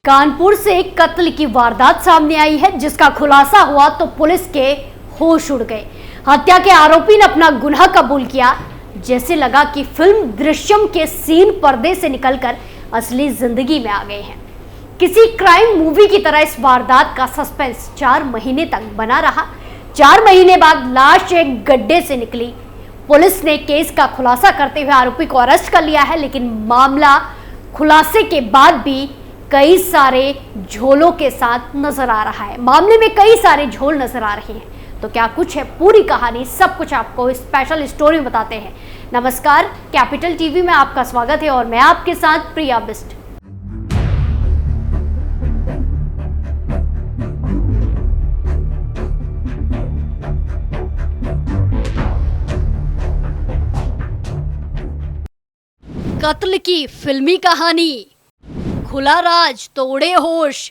कानपुर से एक कत्ल की वारदात सामने आई है, जिसका खुलासा हुआ तो पुलिस के होश उड़ गए। हत्या के आरोपी ने अपना गुनाह कबूल किया। जैसे लगा कि फिल्म दृश्यम के सीन पर्दे से निकलकर असली जिंदगी में आ गए हैं। किसी क्राइम मूवी की तरह इस वारदात का सस्पेंस 4 महीने तक बना रहा। 4 महीने बाद लाश एक गड्ढे से निकली। पुलिस ने केस का खुलासा करते हुए आरोपी को अरेस्ट कर लिया है, लेकिन मामला खुलासे के बाद भी कई सारे झोलों के साथ नजर आ रहा है। मामले में कई सारे झोल नजर आ रहे हैं। तो क्या कुछ है पूरी कहानी, सब कुछ आपको स्पेशल स्टोरी में बताते हैं। नमस्कार, कैपिटल टीवी में आपका स्वागत है और मैं आपके साथ प्रिया बिस्ट। कत्ल की फिल्मी कहानी, खुला राज तोड़े होश,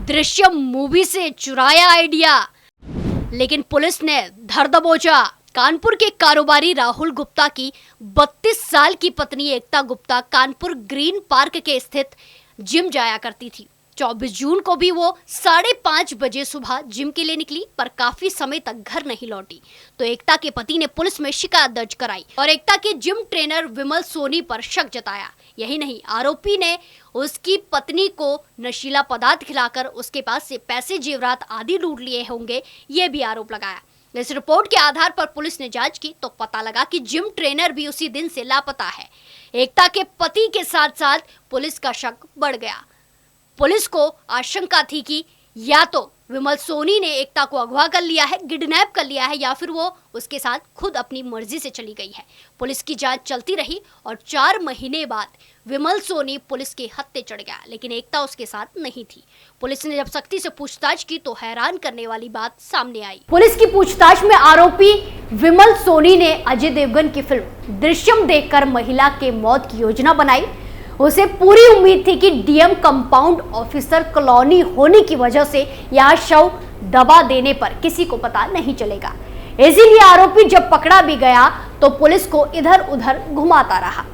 दृश्यम मूवी से चुराया आइडिया, लेकिन पुलिस ने धर दबोचा। कानपुर के कारोबारी राहुल गुप्ता की 32 साल की पत्नी एकता गुप्ता कानपुर ग्रीन पार्क के स्थित जिम जाया करती थी। 24 जून को भी वो 5:30 बजे सुबह जिम के लिए निकली, पर काफी समय तक घर नहीं लौटी। तो एकता के पति ने पुलिस में शिकायत दर्ज कराई और एकता के जिम ट्रेनर विमल सोनी पर शक जताया। यही नहीं, आरोपी ने उसकी पत्नी को नशीला पदार्थ खिलाकर उसके पास से पैसे, जेवरात आदि लूट लिए होंगे, ये भी आरोप लगाया। इस रिपोर्ट के आधार पर पुलिस ने जांच की तो पता लगा कि जिम ट्रेनर भी उसी दिन से लापता है। एकता के पति के साथ साथ पुलिस का शक बढ़ गया। पुलिस को आशंका थी कि या तो विमल सोनी ने एकता को अगवा कर लिया है, किडनैप कर लिया है, या फिर वो उसके साथ खुद अपनी मर्जी से चली गई है। पुलिस की जांच चलती रही और 4 महीने बाद विमल सोनी पुलिस के हत्थे चढ़ गया, लेकिन एकता उसके साथ नहीं थी। पुलिस ने जब सख्ती से पूछताछ की तो हैरान करने वाली बात सामने आई। पुलिस की पूछताछ में आरोपी विमल सोनी ने अजय देवगन की फिल्म दृश्यम देखकर महिला के मौत की योजना बनाई। उसे पूरी उम्मीद थी कि डीएम कंपाउंड ऑफिसर कॉलोनी होने की वजह से यह शव दबा देने पर किसी को पता नहीं चलेगा। इसीलिए आरोपी जब पकड़ा भी गया तो पुलिस को इधर उधर घुमाता रहा।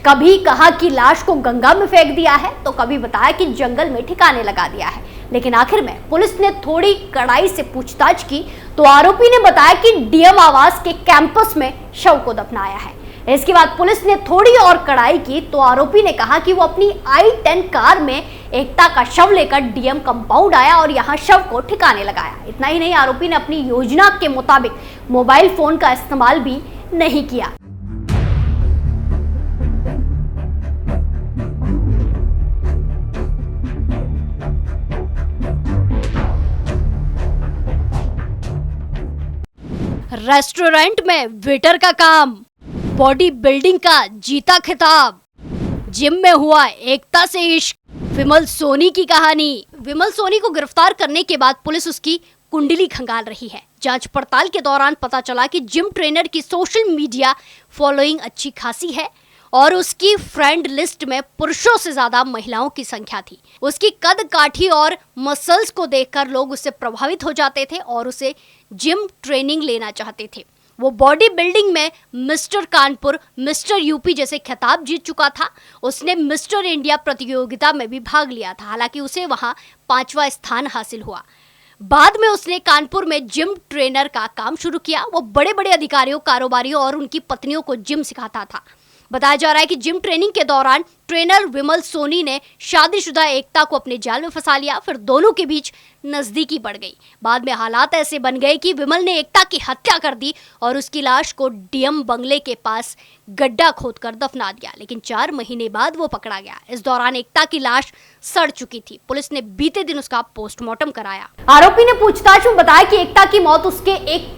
कभी कहा कि लाश को गंगा में फेंक दिया है, तो कभी बताया कि जंगल में ठिकाने लगा दिया है। लेकिन आखिर में पुलिस ने थोड़ी कड़ाई से पूछताछ की तो आरोपी ने बताया कि डीएम आवास के कैंपस में शव को दफनाया है। इसके बाद पुलिस ने थोड़ी और कड़ाई की तो आरोपी ने कहा कि वो अपनी i10 कार में एकता का शव लेकर डीएम कंपाउंड आया और यहां शव को ठिकाने लगाया। इतना ही नहीं, आरोपी ने अपनी योजना के मुताबिक मोबाइल फोन का इस्तेमाल भी नहीं किया। रेस्टोरेंट में वेटर का काम, बॉडी बिल्डिंग का जीता खिताब, जिम में हुआ एकता से इश्क, विमल सोनी की कहानी। विमल सोनी को गिरफ्तार करने के बाद पुलिस उसकी कुंडली खंगाल रही है। जांच पड़ताल के दौरान पता चला कि जिम ट्रेनर की सोशल मीडिया फॉलोइंग अच्छी खासी है और उसकी फ्रेंड लिस्ट में पुरुषों से ज्यादा महिलाओं की संख्या थी। उसकी कद काठी और मसल्स को देखकर लोग उससे प्रभावित हो जाते थे और उसे जिम ट्रेनिंग लेना चाहते थे। वो बॉडी बिल्डिंग में मिस्टर कानपुर, मिस्टर यूपी जैसे खिताब जीत चुका था। उसने मिस्टर इंडिया प्रतियोगिता में भी भाग लिया था, हालांकि उसे वहां 5वां स्थान हासिल हुआ। बाद में उसने कानपुर में जिम ट्रेनर का काम शुरू किया। वो बड़े बड़े अधिकारियों, कारोबारियों और उनकी पत्नियों को जिम सिखाता था। बताया जा रहा है कि जिम ट्रेनिंग के दौरान ट्रेनर विमल सोनी ने शादीशुदा एकता को अपने जाल में फंसा लिया। फिर दोनों के बीच नजदीकी बढ़ गई। बाद में हालात ऐसे बन गए कि विमल ने एकता की हत्या कर दी और उसकी लाश को डीएम बंगले के पास गड्ढा खोदकर दफना दिया। लेकिन 4 महीने बाद वो पकड़ा गया। इस दौरान एकता की लाश सड़ चुकी थी। पुलिस ने बीते दिन उसका पोस्टमार्टम कराया। आरोपी ने पूछताछ में बताया कि एकता की मौत उसके एक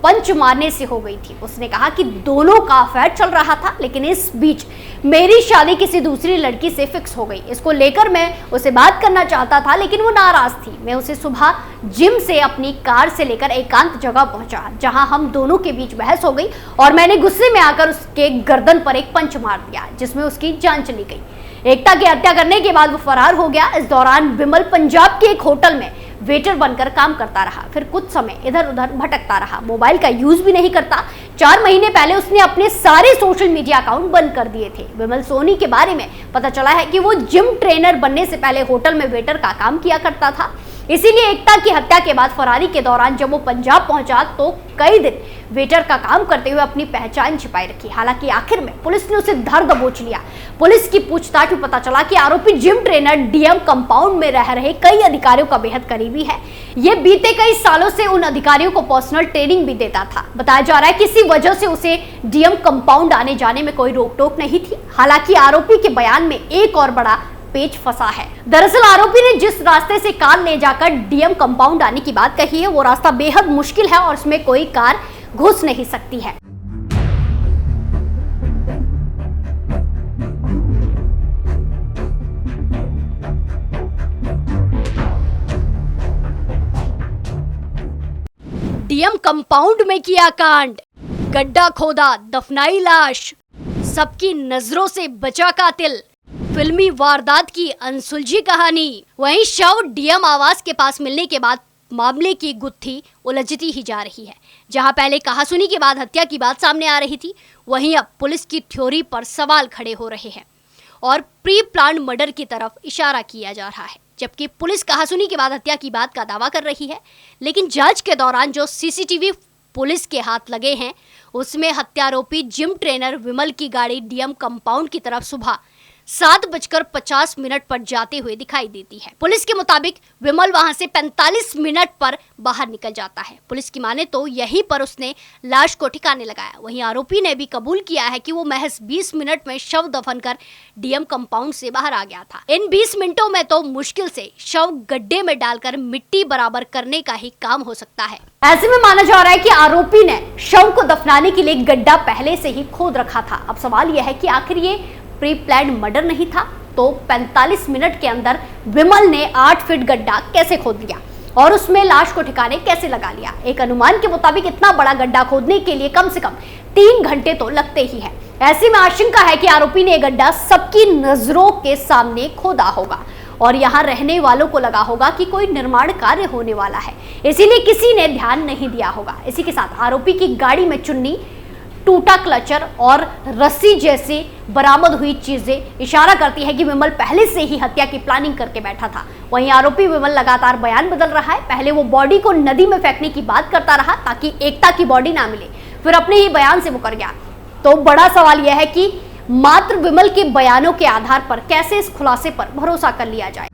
पंच मारने से हो गई थी। उसने कहा कि दोनों का अफेयर चल रहा था, लेकिन इस बीच मेरी शादी किसी दूसरी लड़की से फिक्स हो गई। इसको लेकर मैं उसे बात करना चाहता था, लेकिन वो नाराज थी। मैं उसे सुबह जिम से अपनी कार से लेकर एकांत जगह पहुंचा, जहां हम दोनों के बीच बहस हो गई और मैंने गुस्से में आकर उसके गर्दन पर एक पंच मार दिया, जिसमें उसकी जान चली गई। एकता की हत्या करने के बाद वो फरार हो गया। इस दौरान विमल पंजाब के एक होटल में वेटर बनकर काम करता रहा। फिर कुछ समय इधर उधर भटकता रहा, मोबाइल का यूज भी नहीं करता 4 महीने पहले उसने अपने सारे सोशल मीडिया अकाउंट बंद कर दिए थे। विमल सोनी के बारे में पता चला है कि वो जिम ट्रेनर बनने से पहले होटल में वेटर का काम किया करता था। इसीलिए एकता की हत्या के बाद फरारी के दौरान जब वो पंजाब पहुंचा तो कई दिन वेटर का काम करते हुए अपनी पहचान छिपाई रखी। हालांकि आखिर में पुलिस ने उसे धर दबोच लिया। पुलिस की पूछताछ में पता चला कि आरोपी जिम ट्रेनर डीएम कंपाउंड में रह रहे कई अधिकारियों का बेहद करीबी है। ये बीते कई सालों से उन अधिकारियों को पर्सनल ट्रेनिंग भी देता था। बताया जा रहा है कि इसी वजह से उसे डीएम कंपाउंड आने जाने में कोई रोक टोक नहीं थी। हालांकि आरोपी के बयान में एक और बड़ा पेच फंसा है। दरअसल आरोपी ने जिस रास्ते से कार ले जाकर डीएम कंपाउंड आने की बात कही है, वो रास्ता बेहद मुश्किल है और उसमें कोई कार घुस नहीं सकती है। डीएम कंपाउंड में किया कांड, गड्ढा खोदा, दफनाई लाश, सबकी नजरों से बचा कातिल, फिल्मी वारदात की अनसुलझी कहानी। वहीं शव डीएम आवास के पास मिलने के बाद मामले की गुत्थी उलझती ही जा रही है। जहां पहले कहासुनी के बाद हत्या की बात सामने आ रही थी, वहीं अब पुलिस की थ्योरी पर सवाल खड़े हो रहे हैं और प्री प्लान्ड मर्डर की तरफ इशारा किया जा रहा है। जबकि पुलिस कहासुनी के बाद हत्या की बात का दावा कर रही है, लेकिन जांच के दौरान जो सीसीटीवी पुलिस के हाथ लगे हैं, उसमें हत्यारोपी जिम ट्रेनर विमल की गाड़ी डीएम कंपाउंड की तरफ सुबह 7:50 पर जाते हुए दिखाई देती है। पुलिस के मुताबिक विमल वहां से 45 मिनट पर बाहर निकल जाता है। पुलिस की माने तो यहीं पर उसने लाश को ठिकाने लगाया। वहीं आरोपी ने भी कबूल किया है कि वो महज 20 मिनट में शव दफन कर डीएम कंपाउंड से बाहर आ गया था। इन 20 मिनटों में तो मुश्किल से शव गड्ढे में डालकर मिट्टी बराबर करने का ही काम हो सकता है। ऐसे में माना जा रहा है कि आरोपी ने शव को दफनाने के लिए गड्ढा पहले से ही खोद रखा था। अब सवाल यह है कि आखिर ये प्री प्लान्ड मर्डर नहीं था तो 45 मिनट के अंदर विमल ने 8 फीट गड्ढा कैसे खोद लिया और उसमें लाश को ठिकाने कैसे लगा लिया। एक अनुमान के मुताबिक इतना बड़ा गड्ढा खोदने के लिए कम से कम 3 घंटे तो लगते ही है। ऐसे में आशंका है कि आरोपी ने गड्ढा सबकी नजरों के सामने खोदा होगा और यहाँ रहने वालों को लगा होगा कि कोई निर्माण कार्य होने वाला है, इसीलिए किसी ने ध्यान नहीं दिया होगा। इसी के साथ आरोपी की गाड़ी में चुन्नी, टूटा क्लचर और रस्सी जैसे बरामद हुई चीजें इशारा करती है कि विमल पहले से ही हत्या की प्लानिंग करके बैठा था। वहीं आरोपी विमल लगातार बयान बदल रहा है। पहले वो बॉडी को नदी में फेंकने की बात करता रहा ताकि एकता की बॉडी ना मिले, फिर अपने ही बयान से मुकर गया। तो बड़ा सवाल यह है कि मात्र विमल के बयानों के आधार पर कैसे इस खुलासे पर भरोसा कर लिया जाए।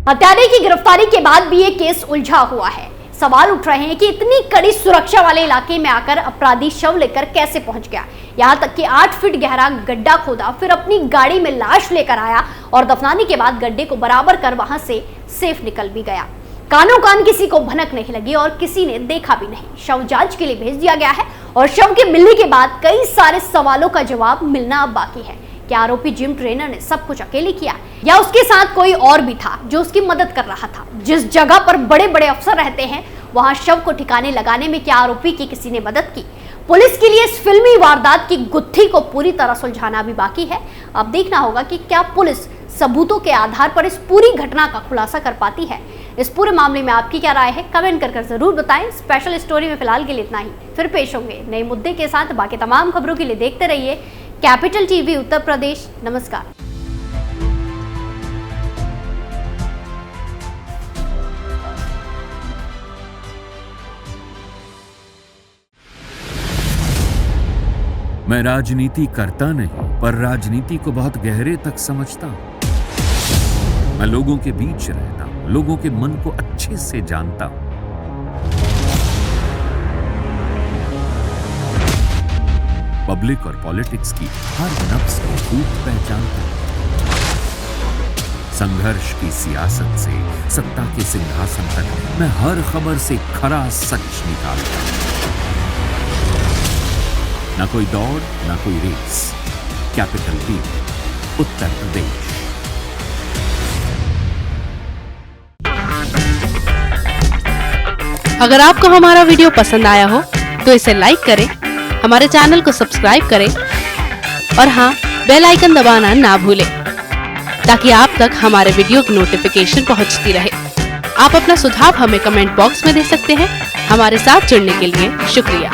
हत्यारे की गिरफ्तारी के बाद भी ये केस उलझा हुआ है। सवाल उठ रहे हैं कि इतनी कड़ी सुरक्षा वाले इलाके में आकर अपराधी शव लेकर कैसे पहुंच गया। यहां तक कि 8 फीट गहरा गड्ढा खोदा, फिर अपनी गाड़ी में लाश लेकर आया और दफनाने के बाद गड्ढे को बराबर कर वहां से सेफ निकल भी गया। कानों कान किसी को भनक नहीं लगी और किसी ने देखा भी नहीं। शव जांच के लिए भेज दिया गया है और शव के मिलने के बाद कई सारे सवालों का जवाब मिलना अब बाकी है। क्या आरोपी जिम ट्रेनर ने सब कुछ अकेले किया या उसके साथ कोई और भी था जो उसकी मदद कर रहा था? जिस जगह पर बड़े बड़े अफसर रहते हैं वहां शव को ठिकाने लगाने में क्या आरोपी की किसी ने मदद की? पुलिस के लिए इस फिल्मी वारदात की गुत्थी को पूरी तरह सुलझाना भी बाकी है। अब देखना होगा कि क्या पुलिस सबूतों के आधार पर इस पूरी घटना का खुलासा कर पाती है। इस पूरे मामले में आपकी क्या राय है, कमेंट कर जरूर बताएं। स्पेशल स्टोरी में फिलहाल के लिए इतना ही, फिर पेश होंगे नए मुद्दे के साथ। बाकी तमाम खबरों के लिए देखते रहिए कैपिटल टीवी उत्तर प्रदेश। नमस्कार। मैं राजनीति करता नहीं, पर राजनीति को बहुत गहरे तक समझता हूं। मैं लोगों के बीच रहता हूं, लोगों के मन को अच्छे से जानता हूं। पब्लिक और पॉलिटिक्स की हर नब्ज को खूब पहचानता हूं। संघर्ष की सियासत से सत्ता के सिंहासन तक मैं हर खबर से खरा सच निकालता हूं। ना कोई दौड़, ना कोई race. Capital TV Uttar Pradesh. अगर आपको हमारा वीडियो पसंद आया हो तो इसे लाइक करें, हमारे चैनल को सब्सक्राइब करें और हाँ, बेल आइकन दबाना ना भूलें ताकि आप तक हमारे वीडियो की नोटिफिकेशन पहुंचती रहे। आप अपना सुझाव हमें कमेंट बॉक्स में दे सकते हैं। हमारे साथ जुड़ने के लिए शुक्रिया।